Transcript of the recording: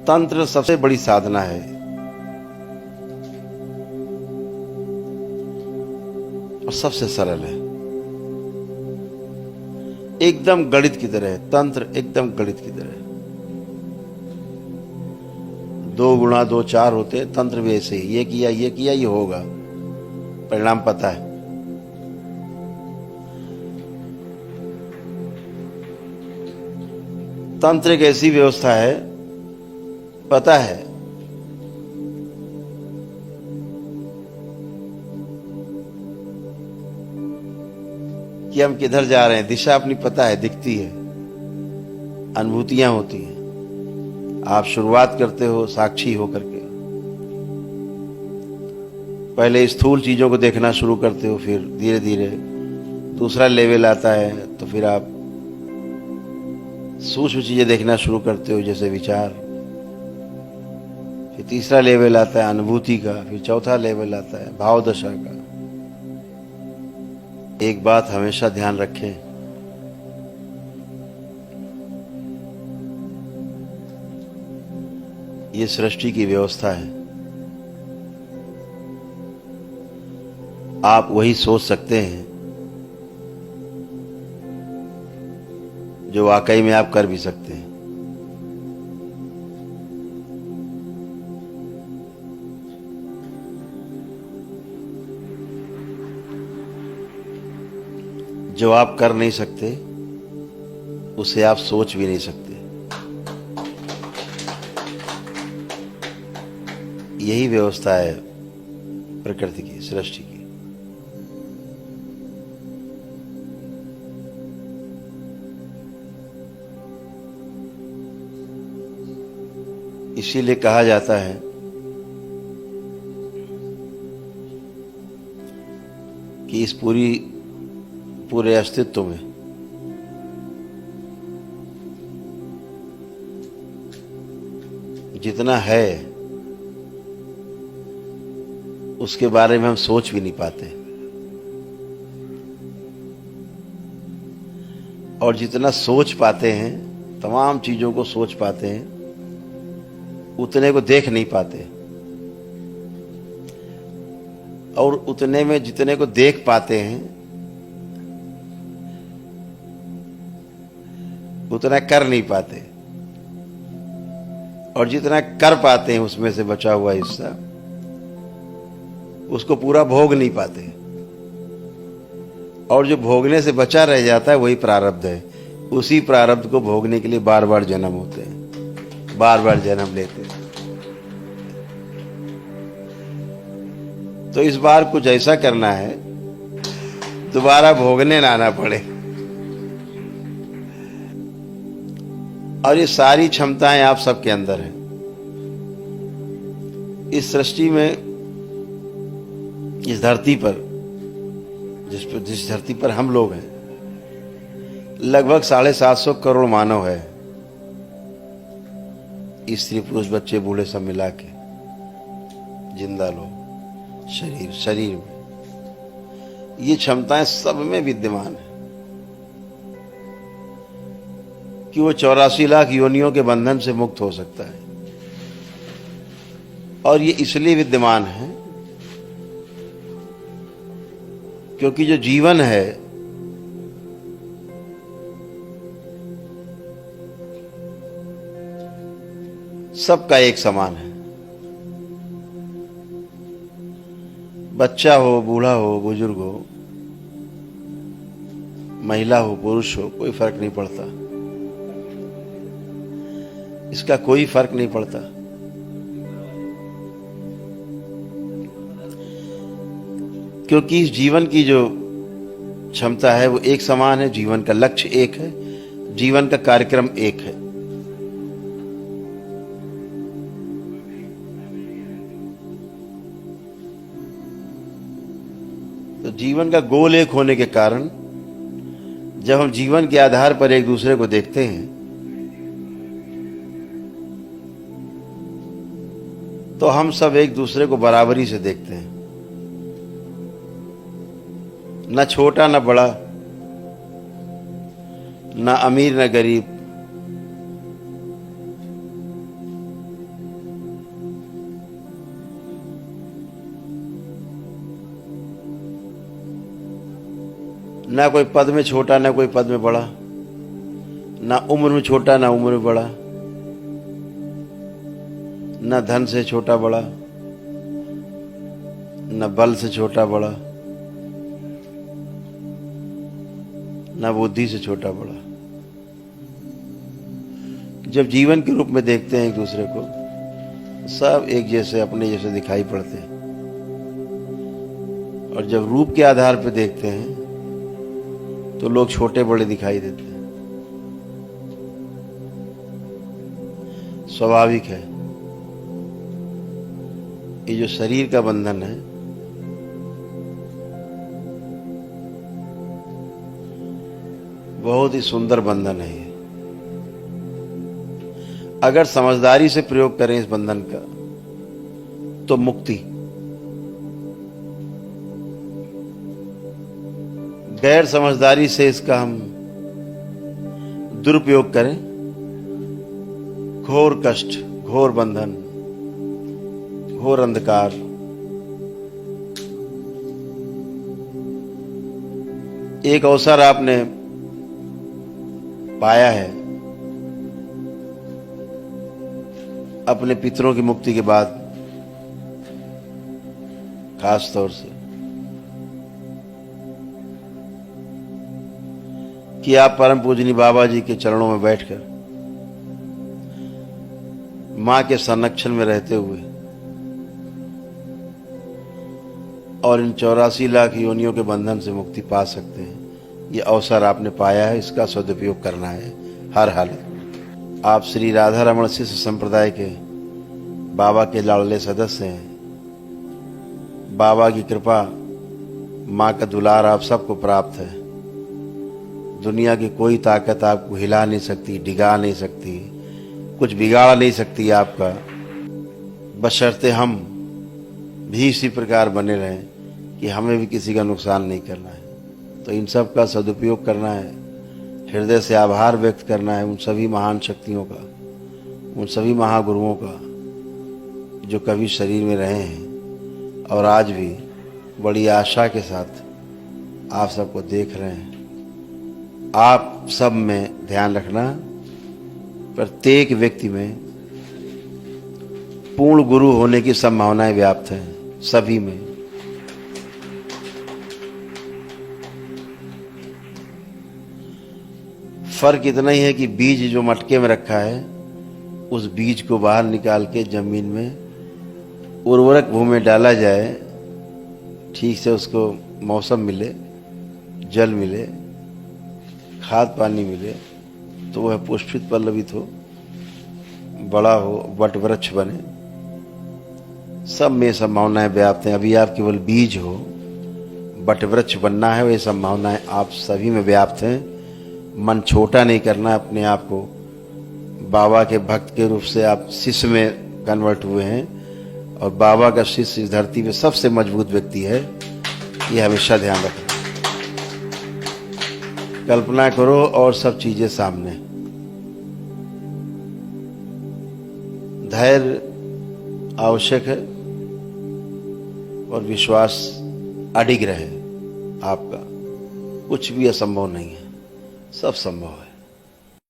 तंत्र सबसे बड़ी साधना है और सबसे सरल है, एकदम गणित की तरह है। तंत्र एकदम गणित की तरह है। 2 गुणा 2 4 होते हैं, तंत्र भी ऐसे ही, ये किया ये होगा, परिणाम पता है। तंत्र एक ऐसी व्यवस्था है, पता है कि हम किधर जा रहे हैं, दिशा अपनी पता है, दिखती है, अनुभूतियां होती हैं। आप शुरुआत करते हो साक्षी होकर के, पहले स्थूल चीजों को देखना शुरू करते हो, फिर धीरे धीरे दूसरा लेवल आता है, तो फिर आप सूक्ष्म चीजें देखना शुरू करते हो, जैसे विचार। फिर तीसरा लेवल आता है अनुभूति का, फिर चौथा लेवल आता है भाव दशा का। एक बात हमेशा ध्यान रखें, ये सृष्टि की व्यवस्था है। आप वही सोच सकते हैं जो वाकई में आप कर भी सकते हैं। जो आप कर नहीं सकते उसे आप सोच भी नहीं सकते। यही व्यवस्था है प्रकृति की, सृष्टि की। इसीलिए कहा जाता है कि इस पूरे अस्तित्व में जितना है उसके बारे में हम सोच भी नहीं पाते, और जितना सोच पाते हैं, तमाम चीजों को सोच पाते हैं, उतने को देख नहीं पाते। और उतने में जितने को देख पाते हैं उतना कर नहीं पाते, और जितना कर पाते हैं उसमें से बचा हुआ हिस्सा उसको पूरा भोग नहीं पाते। और जो भोगने से बचा रह जाता है वही प्रारब्ध है। उसी प्रारब्ध को भोगने के लिए बार बार जन्म होते हैं, बार बार जन्म लेते हैं। तो इस बार कुछ ऐसा करना है दोबारा भोगने ना आना पड़े। और ये सारी क्षमताएं आप सबके अंदर हैं। इस सृष्टि में, इस धरती पर, जिस धरती पर हम लोग हैं, लगभग 750 करोड़ मानव है। स्त्री पुरुष बच्चे बूढ़े सब मिला के, जिंदा लोग, शरीर में ये क्षमताएं सब में विद्यमान है कि वो 84 लाख योनियों के बंधन से मुक्त हो सकता है। और ये इसलिए विद्यमान है क्योंकि जो जीवन है सबका एक समान है। बच्चा हो, बूढ़ा हो, बुजुर्ग हो, महिला हो, पुरुष हो, कोई फर्क नहीं पड़ता। इसका कोई फर्क नहीं पड़ता। क्योंकि इस जीवन की जो क्षमता है वो एक समान है, जीवन का लक्ष्य एक है, जीवन का कार्यक्रम एक है। तो जीवन का गोल एक होने के कारण जब हम जीवन के आधार पर एक दूसरे को देखते हैं तो हम सब एक दूसरे को बराबरी से देखते हैं, न छोटा न बड़ा, न अमीर न गरीब, ना कोई पद में छोटा ना कोई पद में बड़ा, ना उम्र में छोटा ना उम्र में बड़ा, ना धन से छोटा बड़ा, ना बल से छोटा बड़ा, ना बुद्धि से छोटा बड़ा। जब जीवन के रूप में देखते हैं एक दूसरे को, सब एक जैसे अपने जैसे दिखाई पड़ते हैं, और जब रूप के आधार पर देखते हैं तो लोग छोटे बड़े दिखाई देते हैं। स्वाभाविक है। ये जो शरीर का बंधन है, बहुत ही सुंदर बंधन है ये। अगर समझदारी से प्रयोग करें इस बंधन का तो मुक्ति, गैर समझदारी से इसका हम दुरुपयोग करें, घोर कष्ट, घोर बंधन, घोर अंधकार। एक अवसर आपने पाया है अपने पितरों की मुक्ति के बाद, खास तौर से कि आप परम पूजनीय बाबा जी के चरणों में बैठकर मां के संरक्षण में रहते हुए और इन 84 लाख योनियों के बंधन से मुक्ति पा सकते हैं। ये अवसर आपने पाया है, इसका सदुपयोग करना है हर हालत। आप श्री राधा रमण शिष्य संप्रदाय के बाबा के लाडले सदस्य हैं। बाबा की कृपा, माँ का दुलार आप सबको प्राप्त है। दुनिया की कोई ताकत आपको हिला नहीं सकती, डिगा नहीं सकती, कुछ बिगाड़ नहीं सकती आपका, बशर्ते हम भी इसी प्रकार बने रहें कि हमें भी किसी का नुकसान नहीं करना है। तो इन सब का सदुपयोग करना है, हृदय से आभार व्यक्त करना है उन सभी महान शक्तियों का, उन सभी महागुरुओं का जो कभी शरीर में रहे हैं और आज भी बड़ी आशा के साथ आप सबको देख रहे हैं। आप सब में ध्यान रखना, प्रत्येक व्यक्ति में पूर्ण गुरु होने की संभावनाएं व्याप्त हैं, सभी में। फर्क इतना ही है कि बीज जो मटके में रखा है, उस बीज को बाहर निकाल के जमीन में उर्वरक भूमि में डाला जाए, ठीक से उसको मौसम मिले, जल मिले, खाद पानी मिले, तो वह पुष्पित पल्लवित हो, बड़ा हो, वट वृक्ष बने। सब में संभावनाएं व्याप्त हैं। अभी आप केवल बीज हो, वट वृक्ष बनना है, ये संभावनाएं आप सभी में व्याप्त हैं। मन छोटा नहीं करना, अपने आप को बाबा के भक्त के रूप से आप शिष्य में कन्वर्ट हुए हैं, और बाबा का शिष्य इस धरती में सबसे मजबूत व्यक्ति है, ये हमेशा ध्यान रखना। कल्पना करो और सब चीजें सामने। धैर्य आवश्यक है और विश्वास अडिग रहे आपका। कुछ भी असंभव नहीं है, सब संभव है।